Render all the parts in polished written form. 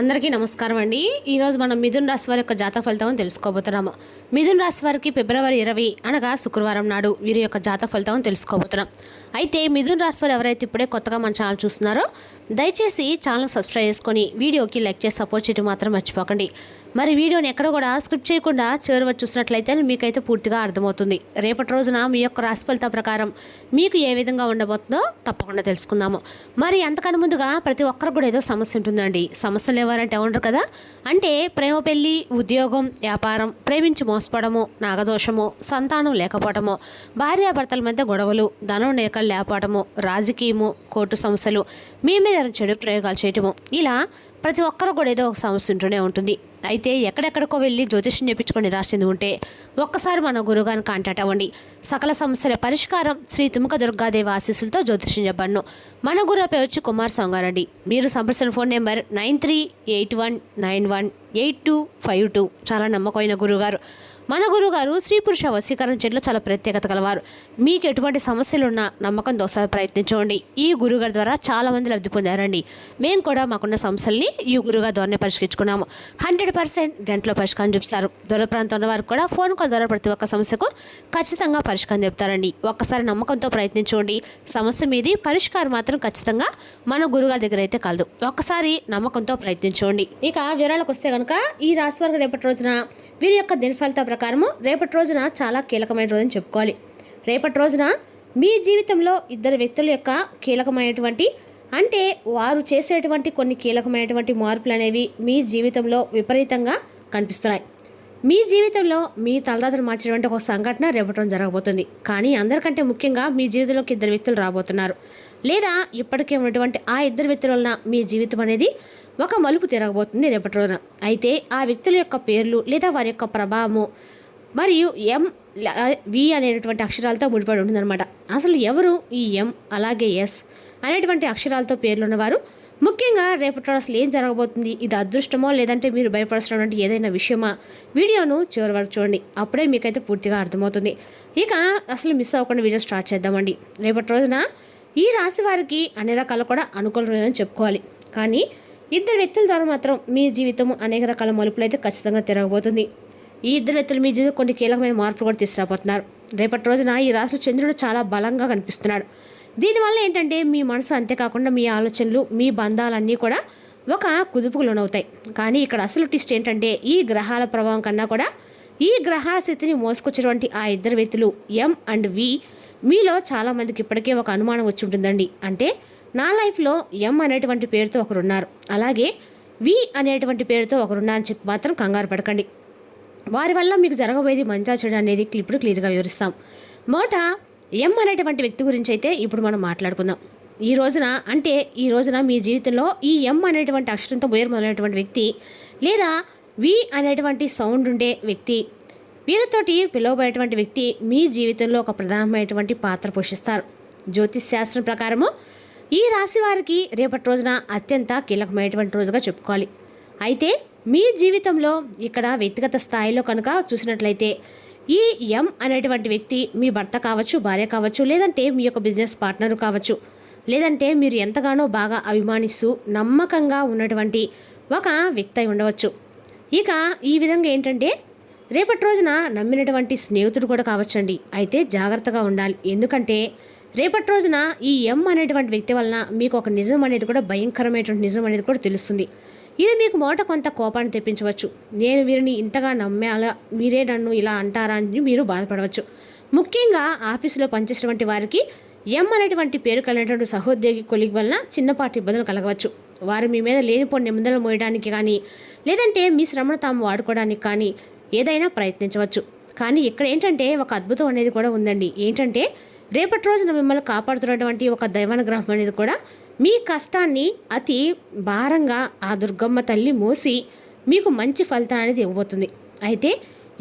అందరికీ నమస్కారం అండి. ఈరోజు మనం మిథున్ రాశి వారి యొక్క జాతక ఫలితం తెలుసుకోబోతున్నాము. మిథున్ రాశి వారికి ఫిబ్రవరి 20 అనగా శుక్రవారం నాడు వీరి యొక్క జాతక ఫలితం తెలుసుకోబోతున్నాం. అయితే మిథున్ రాశి వారు ఎవరైతే ఇప్పుడే కొత్తగా మన ఛానల్ చూస్తున్నారో దయచేసి ఛానల్ సబ్స్క్రైబ్ చేసుకొని వీడియోకి లైక్ చేసి సపోర్ట్ చేయడం మాత్రం మర్చిపోకండి. మరి వీడియోని ఎక్కడ కూడా స్క్రిప్ట్ చేయకుండా చివరి వరకు చూసినట్లయితే మీకైతే పూర్తిగా అర్థమవుతుంది. రేపటి రోజున మీ యొక్క రాశి ఫలితం ప్రకారం మీకు ఏ విధంగా ఉండబోతుందో తప్పకుండా తెలుసుకుందాము. మరి అంతకన్నా ముందుగా ప్రతి ఒక్కరికి కూడా ఏదో సమస్య ఉంటుందండి. సమస్యలు ఎవరంటే ఉండరు కదా. అంటే ప్రేమ, పెళ్లి, ఉద్యోగం, వ్యాపారం, ప్రేమించి మోసపడము, నాగదోషము, సంతానం లేకపోవడము, భార్యాభర్తల మధ్య గొడవలు, ధనం నేకలు లేకపోవడము, రాజకీయము, కోర్టు సమస్యలు, మీ మీద చెడు ప్రయోగాలు చేయటము, ఇలా ప్రతి ఒక్కరు కూడా ఏదో ఒక సమస్య ఉంటూనే ఉంటుంది. అయితే ఎక్కడెక్కడికో వెళ్ళి జ్యోతిష్యం చేయించుకొని రాసింది ఉంటే ఒక్కసారి మన గురుగారిని కాంటాక్ట్ అవ్వండి. సకల సమస్యల పరిష్కారం శ్రీ తుమ్మక దుర్గాదేవి ఆశీస్సులతో జ్యోతిష్యం చెప్పండి. మన గురు పేరు వచ్చి కుమార్ సంగారెడ్డి. మీరు సంప్రదించిన ఫోన్ నెంబర్ 9381918252. చాలా నమ్మకమైన గురుగారు. మన గురుగారు స్త్రీ పురుష వశీకరణ చెట్లు చాలా ప్రత్యేకత కలవారు. మీకు ఎటువంటి సమస్యలున్నా నమ్మకంతో ఒకసారి ప్రయత్నించండి. ఈ గురుగారి ద్వారా చాలామంది లబ్ధి పొందారండి. మేము కూడా మాకున్న సమస్యల్ని ఈ గురుగారి ద్వారానే పరిష్కరించుకున్నాము. 100% గంటలో పరిష్కారం చూపిస్తారు. దూర ప్రాంతంలో వారికి కూడా ఫోన్ కాల్ ద్వారా ప్రతి ఒక్క సమస్యకు ఖచ్చితంగా పరిష్కారం చెప్తారండి. ఒక్కసారి నమ్మకంతో ప్రయత్నించండి. సమస్య మీది పరిష్కారం మాత్రం ఖచ్చితంగా మన గురుగారి దగ్గర అయితే కలదు. ఒక్కసారి నమ్మకంతో ప్రయత్నించండి. ఇక వివరాలకు వస్తే కనుక ఈ రాశి వారికి రేపటి రోజున వీరి యొక్క దిన ఫలిత ప్రకారము రేపటి రోజున చాలా కీలకమైన రోజుని చెప్పుకోవాలి. రేపటి రోజున మీ జీవితంలో ఇద్దరు వ్యక్తుల యొక్క కీలకమైనటువంటి అంటే వారు చేసేటువంటి కొన్ని కీలకమైనటువంటి మార్పులు అనేవి మీ జీవితంలో విపరీతంగా కనిపిస్తున్నాయి. మీ జీవితంలో మీ తలరాతను మార్చేటువంటి ఒక సంఘటన రేపటి రోజు జరగబోతుంది. కానీ అందరికంటే ముఖ్యంగా మీ జీవితంలోకి ఇద్దరు వ్యక్తులు రాబోతున్నారు. లేదా ఇప్పటికే ఉన్నటువంటి ఆ ఇద్దరు వ్యక్తుల వలన మీ జీవితం అనేది ఒక మలుపు తిరగబోతుంది రేపటి రోజున. అయితే ఆ వ్యక్తుల యొక్క పేర్లు లేదా వారి యొక్క ప్రభావము మరియు వి అనేటువంటి అక్షరాలతో ముడిపడి ఉంటుందన్నమాట. అసలు ఎవరు ఈ ఎం అలాగే ఎస్ అనేటువంటి అక్షరాలతో పేర్లు ఉన్నవారు ముఖ్యంగా రేపటి రోజు అసలు ఏం జరగబోతుంది, ఇది అదృష్టమో లేదంటే మీరు భయపడాల్సినటువంటి ఏదైనా విషయమా, వీడియోను చివరి వరకు చూడండి. అప్పుడే మీకైతే పూర్తిగా అర్థమవుతుంది. ఇక అసలు మిస్ అవ్వకుండా వీడియో స్టార్ట్ చేద్దామండి. రేపటి రోజున ఈ రాశి వారికి అన్ని రకాలు కూడా అనుకూలమని చెప్పుకోవాలి. కానీ ఇద్దరు వ్యక్తుల ద్వారా మాత్రం మీ జీవితం అనేక రకాల మలుపులు అయితే ఖచ్చితంగా తిరగబోతుంది. ఈ ఇద్దరు వ్యక్తులు మీ జీవితం కొన్ని కీలకమైన మార్పులు కూడా తీసుకురాబోతున్నారు. రేపటి రోజున ఈ రాశిలో చంద్రుడు చాలా బలంగా కనిపిస్తున్నాడు. దీనివల్ల ఏంటంటే మీ మనసు అంతేకాకుండా మీ ఆలోచనలు, మీ బంధాలన్నీ కూడా ఒక కుదుపుకు లోనవుతాయి. కానీ ఇక్కడ అసలు ట్విస్ట్ ఏంటంటే ఈ గ్రహాల ప్రభావం కన్నా కూడా ఈ గ్రహాల స్థితిని మోసుకొచ్చినటువంటి ఆ ఇద్దరు వ్యక్తులు ఎం అండ్ వి మీలో చాలామందికి ఇప్పటికే ఒక అనుమానం వచ్చి ఉంటుందండి. అంటే నా లైఫ్లో ఎం అనేటువంటి పేరుతో ఒకరున్నారు, అలాగే వి అనేటువంటి పేరుతో ఒకరున్నారని చెప్పి మాత్రం కంగారు పడకండి. వారి వల్ల మీకు జరగబోయేది మంచా చెడు అనేది ఇప్పుడు క్లియర్గా వివరిస్తాం. మొదట ఎం అనేటువంటి వ్యక్తి గురించి అయితే ఇప్పుడు మనం మాట్లాడుకుందాం. ఈ రోజున మీ జీవితంలో ఈ ఎం అనేటువంటి అక్షరంతో మొదలైనటువంటి వ్యక్తి లేదా వి అనేటువంటి సౌండ్ ఉండే వ్యక్తి, వీరితోటి పిలువబడేటువంటి వ్యక్తి మీ జీవితంలో ఒక ప్రధానమైనటువంటి పాత్ర పోషిస్తారు. జ్యోతిష్ శాస్త్రం ప్రకారము ఈ రాశి వారికి రేపటి రోజున అత్యంత కీలకమైనటువంటి రోజుగా చెప్పుకోవాలి. అయితే మీ జీవితంలో ఇక్కడ వ్యక్తిగత స్థాయిలో కనుక చూసినట్లయితే ఈ ఎం అనేటువంటి వ్యక్తి మీ భర్త కావచ్చు, భార్య కావచ్చు, లేదంటే మీ యొక్క బిజినెస్ పార్ట్నర్ కావచ్చు, లేదంటే మీరు ఎంతగానో బాగా అభిమానిస్తూ నమ్మకంగా ఉన్నటువంటి ఒక వ్యక్తి అయి ఉండవచ్చు. ఇక ఈ విధంగా ఏంటంటే రేపటి రోజున నమ్మినటువంటి స్నేహితుడు కూడా కావచ్చండి. అయితే జాగ్రత్తగా ఉండాలి. ఎందుకంటే రేపటి రోజున ఈ ఎం అనేటువంటి వ్యక్తి వలన మీకు ఒక నిజం అనేది కూడా భయంకరమైనటువంటి నిజం అనేది కూడా తెలుస్తుంది. ఇది మీకు మొదట కొంత కోపాన్ని తెప్పించవచ్చు. నేను వీరిని ఇంతగా నమ్మాలా, మీరే నన్ను ఇలా అంటారా అని మీరు బాధపడవచ్చు. ముఖ్యంగా ఆఫీసులో పనిచేసేటువంటి వారికి ఎం అనేటువంటి పేరు కలిగినటువంటి సహోద్యోగి కొలిగ్ వలన చిన్నపాటి ఇబ్బందులు కలగవచ్చు. వారు మీ మీద లేనిపోని నిబంధనలు మోయడానికి కానీ లేదంటే మీ శ్రమను తాము వాడుకోవడానికి కానీ ఏదైనా ప్రయత్నించవచ్చు. కానీ ఇక్కడ ఏంటంటే ఒక అద్భుతం అనేది కూడా ఉందండి. ఏంటంటే రేపటి రోజున మిమ్మల్ని కాపాడుతున్నటువంటి ఒక దైవానుగ్రహం అనేది కూడా మీ కష్టాన్ని అతి భారంగా ఆ దుర్గమ్మ తల్లి మోసి మీకు మంచి ఫలితాన్ని అనేది ఇవ్వబోతుంది. అయితే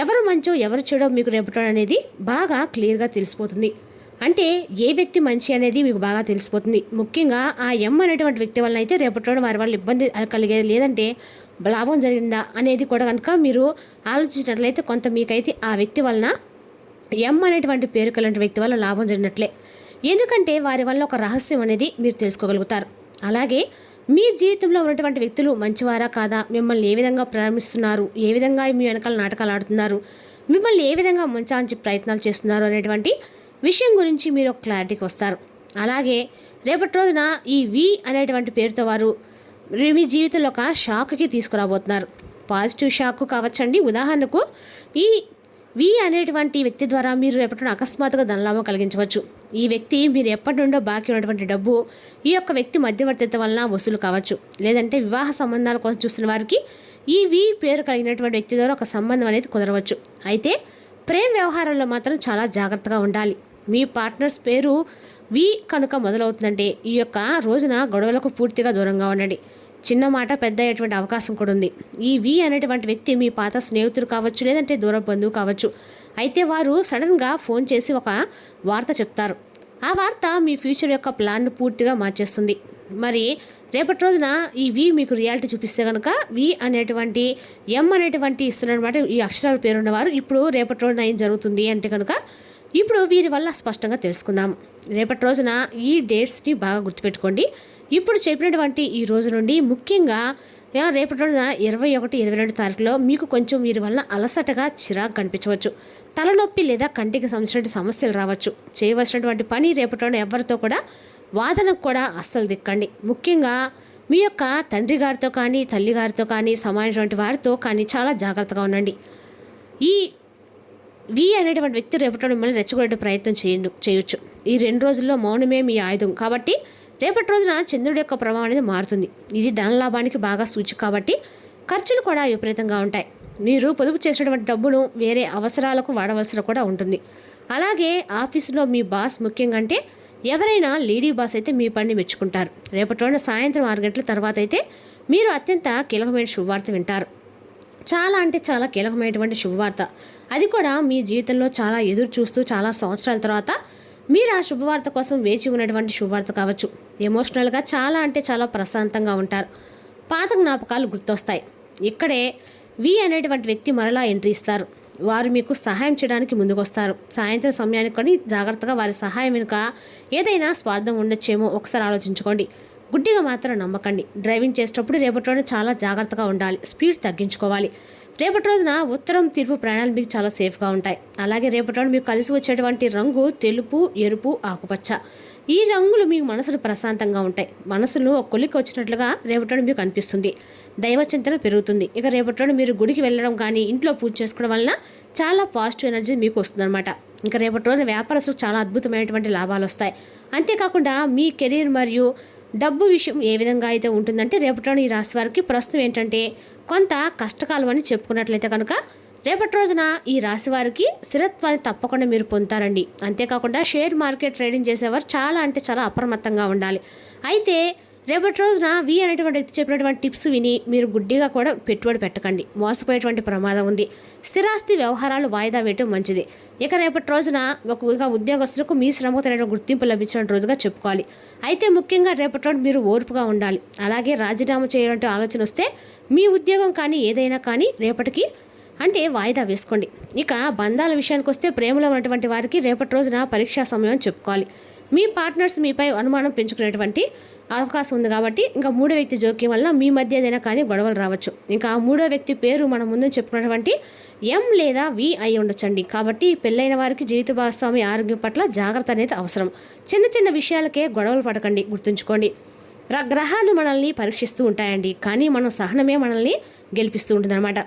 ఎవరు మంచో ఎవరు చెడో మీకు రేపటి అనేది బాగా క్లియర్గా తెలిసిపోతుంది. అంటే ఏ వ్యక్తి మంచి అనేది మీకు బాగా తెలిసిపోతుంది. ముఖ్యంగా ఆ ఎం అనేటువంటి వ్యక్తి వలన అయితే రేపటి వారి వల్ల ఇబ్బంది కలిగేది లేదంటే లాభం జరిగిందా అనేది కూడా కనుక మీరు ఆలోచించినట్లయితే కొంత మీకైతే ఆ వ్యక్తి వలన ఎం అనేటువంటి పేరు కలిగిన వ్యక్తి వల్ల లాభం జరిగినట్లే. ఎందుకంటే వారి వల్ల ఒక రహస్యం అనేది మీరు తెలుసుకోగలుగుతారు. అలాగే మీ జీవితంలో ఉన్నటువంటి వ్యక్తులు మంచివారా కాదా, మిమ్మల్ని ఏ విధంగా ప్రారంభిస్తున్నారు, ఏ విధంగా మీ వెనకాల నాటకాలు ఆడుతున్నారు, మిమ్మల్ని ఏ విధంగా మంచి ప్రయత్నాలు చేస్తున్నారు అనేటువంటి విషయం గురించి మీరు ఒక క్లారిటీకి వస్తారు. అలాగే రేపటి రోజున ఈ వి అనేటువంటి పేరుతో వారు మీ జీవితంలో ఒక షాక్కి తీసుకురాబోతున్నారు. Positive shock కావచ్చండి. ఉదాహరణకు ఈ వి అనేటువంటి వ్యక్తి ద్వారా మీరు రేపటి అకస్మాత్తుగా ధనలాభం కలిగించవచ్చు. ఈ వ్యక్తి మీరు ఎప్పటి నుండో బాకీ ఉన్నటువంటి డబ్బు ఈ యొక్క వ్యక్తి మధ్యవర్తిత్వం వలన వసూలు కావచ్చు. లేదంటే వివాహ సంబంధాల కోసం చూస్తున్న వారికి ఈ వి పేరు కలిగినటువంటి వ్యక్తి ద్వారా ఒక సంబంధం అనేది కుదరవచ్చు. అయితే ప్రేమ వ్యవహారాల్లో మాత్రం చాలా జాగ్రత్తగా ఉండాలి. మీ పార్ట్నర్స్ పేరు వి కనుక మొదలవుతుందంటే ఈ యొక్క రోజున గొడవలకు పూర్తిగా దూరంగా ఉండండి. చిన్న మాట పెద్ద అయ్యేటువంటి అవకాశం కూడా ఉంది. ఈ వి అనేటువంటి వ్యక్తి మీ పాత స్నేహితుడు కావచ్చు, లేదంటే దూర బంధువు కావచ్చు. అయితే వారు సడన్గా ఫోన్ చేసి ఒక వార్త చెప్తారు. ఆ వార్త మీ ఫ్యూచర్ యొక్క ప్లాన్ను పూర్తిగా మార్చేస్తుంది. మరి రేపటి రోజున ఈ వి మీకు రియాలిటీ చూపిస్తే కనుక వి అనేటువంటి ఎం అనేటువంటి ఇస్తున్నమాట ఈ అక్షరాల పేరున్నవారు ఇప్పుడు రేపటి రోజున ఏం జరుగుతుంది అంటే కనుక ఇప్పుడు వీరి వల్ల స్పష్టంగా తెలుసుకుందాము. రేపటి రోజున ఈ డేట్స్ని బాగా గుర్తుపెట్టుకోండి. ఇప్పుడు చెప్పినటువంటి ఈ రోజు నుండి ముఖ్యంగా రేపటి రోజున 21, 22 తారీఖులో మీకు కొంచెం వీరి వల్ల అలసటగా చిరాకు కనిపించవచ్చు. తలనొప్పి లేదా కంటికి సంబంధించిన సమస్యలు రావచ్చు. చేయవలసినటువంటి పని రేపటి రోజున ఎవరితో కూడా వాదనకు కూడా అస్సలు దిక్కండి. ముఖ్యంగా మీ యొక్క తండ్రి గారితో కానీ తల్లి గారితో కానీ సమానటువంటి వారితో కానీ చాలా జాగ్రత్తగా ఉండండి. ఈ వి అనేటువంటి వ్యక్తి రేపటి మిమ్మల్ని రెచ్చగొట్టే ప్రయత్నం చేయొచ్చు. ఈ 2 రోజుల్లో మౌనమే మీ ఆయుధం. కాబట్టి రేపటి రోజున చంద్రుడి యొక్క ప్రభావం అనేది మారుతుంది. ఇది ధనలాభానికి బాగా సూచిక కాబట్టి ఖర్చులు కూడా విపరీతంగా ఉంటాయి. మీరు పొదుపు చేసినటువంటి డబ్బును వేరే అవసరాలకు వాడవలసిన కూడా ఉంటుంది. అలాగే ఆఫీసులో మీ బాస్ ముఖ్యంగా అంటే ఎవరైనా లేడీ బాస్ అయితే మీ పనిని మెచ్చుకుంటారు. రేపటి రోజున సాయంత్రం 6 గంటల తర్వాత అయితే మీరు అత్యంత కీలకమైన శుభవార్త వింటారు. చాలా అంటే చాలా కీలకమైనటువంటి శుభవార్త. అది కూడా మీ జీవితంలో చాలా ఎదురు చూస్తూ చాలా సంవత్సరాల తర్వాత మీరు ఆ శుభవార్త కోసం వేచి ఉన్నటువంటి శుభవార్త కావచ్చు. ఎమోషనల్గా చాలా అంటే చాలా ప్రశాంతంగా ఉంటారు. పాత జ్ఞాపకాలు గుర్తొస్తాయి. ఇక్కడే వి అనేటువంటి వ్యక్తి మరలా ఎంట్రీ ఇస్తారు. వారు మీకు సహాయం చేయడానికి ముందుకొస్తారు. సాయంత్రం సమయానికి కూడా జాగ్రత్తగా వారి సహాయం వెనుక ఏదైనా స్వార్థం ఉండొచ్చేమో ఒకసారి ఆలోచించుకోండి. గుడ్డిగా మాత్రం నమ్మకండి. డ్రైవింగ్ చేసేటప్పుడు రేపటి రోజున చాలా జాగ్రత్తగా ఉండాలి. స్పీడ్ తగ్గించుకోవాలి. రేపటి రోజున ఉత్తరం తీర్పు ప్రయాణాలు మీకు చాలా సేఫ్గా ఉంటాయి. అలాగే రేపటి రోజున మీకు కలిసి వచ్చేటువంటి రంగు తెలుపు, ఎరుపు, ఆకుపచ్చ. ఈ రంగులు మీ మనసును ప్రశాంతంగా ఉంటాయి. మనసులో కొలికి వచ్చినట్లుగా రేపటి రోజున మీకు అనిపిస్తుంది. దైవ చింతన పెరుగుతుంది. ఇక రేపటి రోజున మీరు గుడికి వెళ్ళడం కానీ ఇంట్లో పూజ చేసుకోవడం వలన చాలా పాజిటివ్ ఎనర్జీ మీకు వస్తుందన్నమాట. ఇంకా రేపటి రోజున వ్యాపారస్తులకు చాలా అద్భుతమైనటువంటి లాభాలు వస్తాయి. అంతేకాకుండా మీ కెరీర్ మరియు డబ్బు విషయం ఏ విధంగా అయితే ఉంటుందంటే రేపటి రోజున ఈ రాశి వారికి ప్రస్తుతం ఏంటంటే కొంత కష్టకాలం అని చెప్పుకున్నట్లయితే కనుక రేపటి రోజున ఈ రాశి వారికి స్థిరత్వాన్ని తప్పకుండా మీరు పొందుతారండి. అంతేకాకుండా షేర్ మార్కెట్ ట్రేడింగ్ చేసేవారు చాలా అంటే చాలా అప్రమత్తంగా ఉండాలి. అయితే రేపటి రోజున వి అనేటువంటి వ్యక్తి చెప్పినటువంటి టిప్స్ విని మీరు గుడ్డిగా కూడా పెట్టుబడి పెట్టకండి. మోసపోయేటువంటి ప్రమాదం ఉంది. స్థిరాస్తి వ్యవహారాలు వాయిదా వేయటం మంచిది. ఇక రేపటి రోజున ఒక ఉద్యోగస్తులకు మీ శ్రమకు తగిన గుర్తింపు లభించిన రోజుగా చెప్పుకోవాలి. అయితే ముఖ్యంగా రేపటి రోజు మీరు ఓర్పుగా ఉండాలి. అలాగే రాజీనామా చేయడానికి ఆలోచన వస్తే మీ ఉద్యోగం కానీ ఏదైనా కానీ రేపటికి అంటే వాయిదా వేసుకోండి. ఇక బంధాల విషయానికి వస్తే ప్రేమలో ఉన్నటువంటి వారికి రేపటి రోజున పరీక్షా సమయం చెప్పుకోవాలి. మీ పార్ట్నర్స్ మీపై అనుమానం పెంచుకునేటువంటి అవకాశం ఉంది. కాబట్టి ఇంకా 3వ వ్యక్తి జోక్యం వల్ల మీ మధ్య ఏదైనా కానీ గొడవలు రావచ్చు. ఇంకా ఆ 3వ వ్యక్తి పేరు మనం ముందు చెప్పుకున్నటువంటి ఎం లేదా వి అయి ఉండొచ్చండి. కాబట్టి పెళ్ళైన వారికి జీవిత భాగస్వామి ఆరోగ్యం పట్ల జాగ్రత్త అనేది అవసరం. చిన్న చిన్న విషయాలకే గొడవలు పడకండి. గుర్తుంచుకోండి, గ్రహాలు మనల్ని పరీక్షిస్తూ ఉంటాయండి, కానీ మనం సహనమే మనల్ని గెలిపిస్తూ ఉంటుందన్నమాట.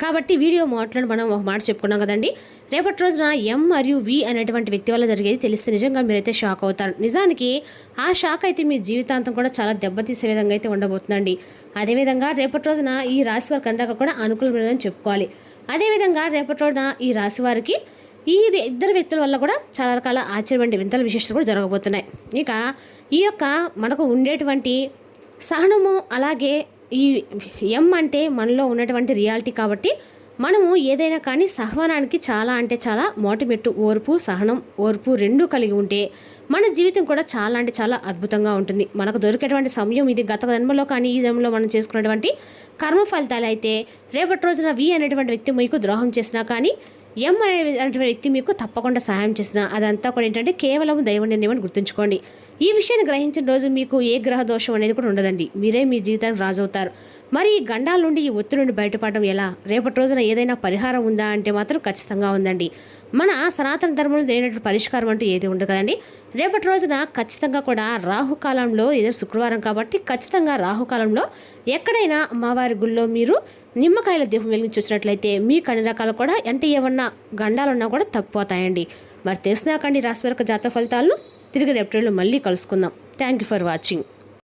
కాబట్టి వీడియో మాట్లాడి మనం ఒక మాట చెప్పుకున్నాం కదండి. రేపటి రోజున ఎం మరియు వి అనేటువంటి వ్యక్తి వల్ల జరిగేది తెలిస్తే నిజంగా మీరైతే షాక్ అవుతారు. నిజానికి ఆ షాక్ అయితే మీ జీవితాంతం కూడా చాలా దెబ్బతీసే విధంగా అయితే ఉండబోతుందండి. అదేవిధంగా రేపటి రోజున ఈ రాశి వారికి అందాక కూడా అనుకూలమైనదని చెప్పుకోవాలి. అదేవిధంగా రేపటి రోజున ఈ రాశి వారికి ఈ 2 వ్యక్తుల వల్ల కూడా చాలా రకాల ఆశ్చర్యమైన వింతల విశేషాలు కూడా జరగబోతున్నాయి. ఇక ఈ యొక్క మనకు ఉండేటువంటి సహనము అలాగే ఈ ఎం అంటే మనలో ఉన్నటువంటి రియాలిటీ. కాబట్టి మనము ఏదైనా కానీ సహనానికి చాలా అంటే చాలా మోటిమెట్టు. ఓర్పు, సహనం, ఓర్పు 2 కలిగి ఉంటే మన జీవితం కూడా చాలా అంటే చాలా అద్భుతంగా ఉంటుంది. మనకు దొరికేటువంటి సమయం ఇది. గత జన్మలో కానీ ఈ జన్మలో మనం చేసుకున్నటువంటి కర్మ ఫలితాలు అయితే రేపటి రోజున వి అనేటువంటి వ్యక్తి మీకు ద్రోహం చేసినా కానీ ఎం అనే వ్యక్తి మీకు తప్పకుండా సహాయం చేసిన అదంతా కూడా ఏంటంటే కేవలం దైవ నిర్ణయం అని గుర్తుంచుకోండి. ఈ విషయాన్ని గ్రహించిన రోజు మీకు ఏ గ్రహ దోషం అనేది కూడా ఉండదండి. మీరే మీ జీవితానికి రాజు అవుతారు. మరి ఈ గండాల నుండి ఈ ఒత్తిడి నుండి బయటపడడం ఎలా? రేపటి రోజున ఏదైనా పరిహారం ఉందా అంటే మాత్రం ఖచ్చితంగా ఉందండి. మన సనాతన ధర్మంలో లేనటువంటి పరిష్కారం అంటూ ఏది ఉండదు కదండి. రేపటి రోజున ఖచ్చితంగా కూడా రాహుకాలంలో ఏదో శుక్రవారం కాబట్టి ఖచ్చితంగా రాహుకాలంలో ఎక్కడైనా అమ్మవారి గుళ్ళో మీరు నిమ్మకాయల దీపం వెలిగించి చూసినట్లయితే మీకు అన్ని రకాలు కూడా అంటే ఏమన్నా గండాలున్నా కూడా తప్పిపోతాయండి. మరి తెలుసునాకండి రాశి వరకు జాతక ఫలితాలను తిరిగి రేపటిలో మళ్ళీ కలుసుకుందాం. Thank you for watching.